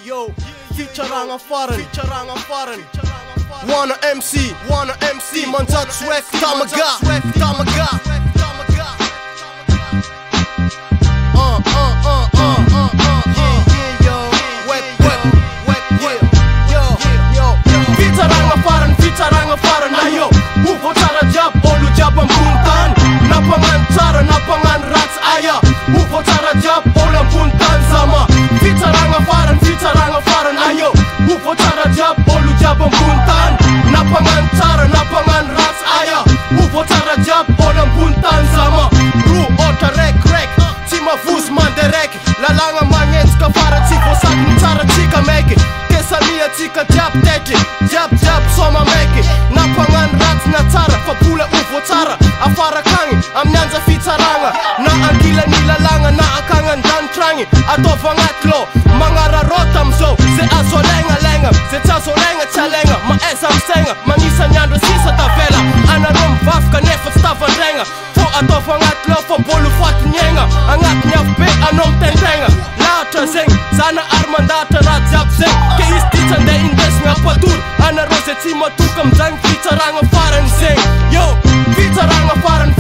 Yo, fitsarana farany, WUANA MC, manjat swag, tamaga. Fitsarana farany, ayo, ufo tsara jab, olo jab ambony tany. Napangan tsara, napangan ratsy, aya, ufo tsara jab, olo ambony tany zama. Fitsarana farany, ayo, ufo tsara jab, olo jab ambony tany. Napangan tsara, napangan ratsy, aya, ufo tsara jab, olo ambony tany zama. Ro, ohatra rek, tsy mavozo mandereky. Lalagna magnenjika fara tsy voasaky ny tsara tsika meky. Kesania tsika jiab tetry, jiab soma meky. Napangan ratsy na tsara, fa bola ufo tsara. Afara kagny, amin'ny anja fitsarana. Na ankila ny lalagna, na akagny an-danitragny. Ataova agnaty lô, magnararota amizao. Zay azo alegna, zay tsy azo alegna tsy alegna. Maeza amsegna, magnisa ny andro sisa tavela. Anareo mivavaka nefa tsy tavandraigna. Fô ataova agnaty lô, fa bolo fatigny egna. Agnaty ny afobe, anao mitentegna. Lahatra zegny, zana ary mandahatra raha jiaby zegny. Ke izy ty tsy andeha indesigna apatory. Anareo zay tsy matoka amizagny fitsarana farany zegny. Yo, fitsarana farany,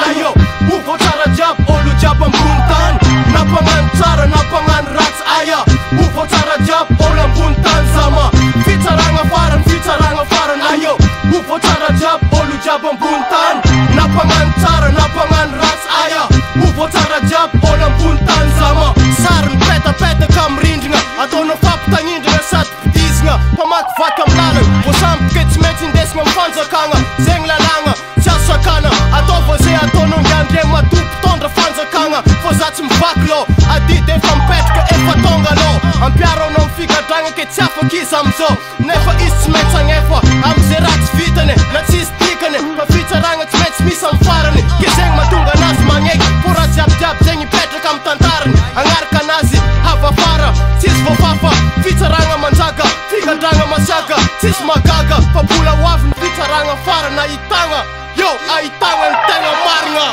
ayo, ufo tsara jiab, olo jiab ambony tany. Napangan tsara, napangan ratsy, aya, ufo tsara jiab, olo ambony tany zama. Fitsarana farany, ayo, ufo tsara jiab, olo jiab ambony tany. Napangan tsara, napangan ratsy, aya, ufo tsara jiab, olo ambony tany zama. Sary mipetapetaka amy rindrigna, ataonao fampitagnindrigna sady pidizigna. Pamakivaky amy lalagna, voasamboka ke tsy maintsy indesigna amy fanjakagna. Zegny lalagna, tsy azo sakana. Ataova zay ataonao ngiandre matopo tondra fanjakagna. Fô za tsy mivaky lô, adidy efa mipetraka efa tonga lô. Ampiaro anao mifigadragna ke tsy afaky izy amizao. Nefa izy tsy maintsy agnefa amizay raha tsy vitany, na tsisy dikany. Fa fitsarana tsy maintsy misy amy farany. Ke zegny mahatonga anazy magneky, fô raha jiabijiaby zegny mipetraka amy tantarany. Agnaraka anazy havafara, tsisy voafafa. Fitsarana manjaka, figadragna masiaka, tsisy magaga. Fa bola hoavy ny fitsarana farany ahitagna. Yo, ahitagna ny tegna marigna.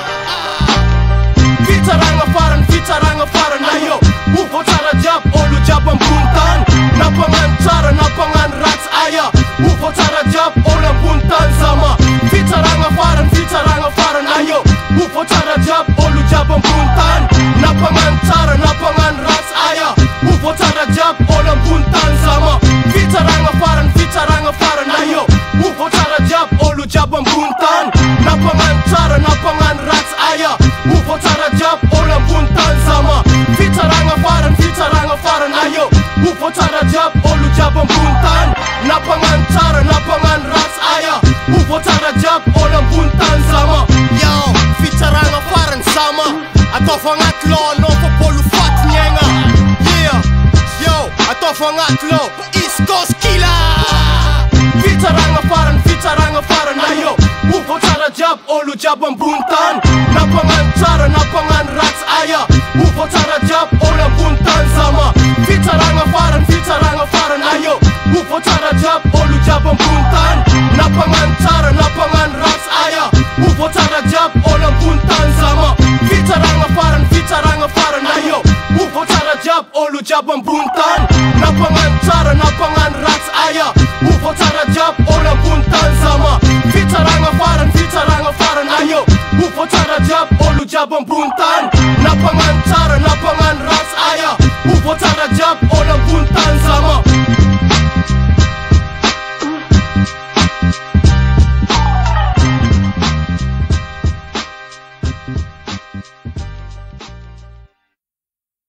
Fitsarana farany, ayo, ufo tsara jiab, olo jiab ambony tany. Napangan tsara, napangan ratsy, aya, ufo tsara jiab, olo ambony tany zama. Fitsarana farany, ayo, ufo tsara jiab, olo jiab ambony tany. Napangan tsara, napangan ratsy, aya, ufo tsara jiab, olo ambony tany zama. Fitsarana farany, ayo, ufo tsara jiab, olo jiab ambony tany. Napangan tsara, napangan ratsy, aya, ufo tsara jiab, olo ambony tany zama. Fitsarana farany, ayo, ufo tsara jiab, olo jiab ambony tany. Napangan tsara, napangan ratsy, aya, ufo tsara jiab, olo ambony tany zama. Yo, fitsarana farany zama. Ataova agnaty lô anao fa bolo fatigny egna. Yeah, yo, ataova agnaty lô, East Coast killer. Fitsarana farany, ayo, ufo tsara jiab, olo jiab ambony tany. Napangan tsara, napangan ratsy, aya, ufo tsara jiab, olo ambony tany zama. Fitsarana farany, ayo, ufo tsara jiab, olo jiab ambony tany. Napangan tsara, napangan ratsy, aya, ufo tsara jiab, olo ambony tany zama. Fitsarana farany, ayo, ufo tsara jiab, olo jiab ambony tany. Napangan tsara, napangan ratsy, aya, ufo tsara jiab, olo ambony tany zama. Fitsarana farany, ayo, ufo tsara jiab, olo jiab ambony tany. Napangan tsara, napangan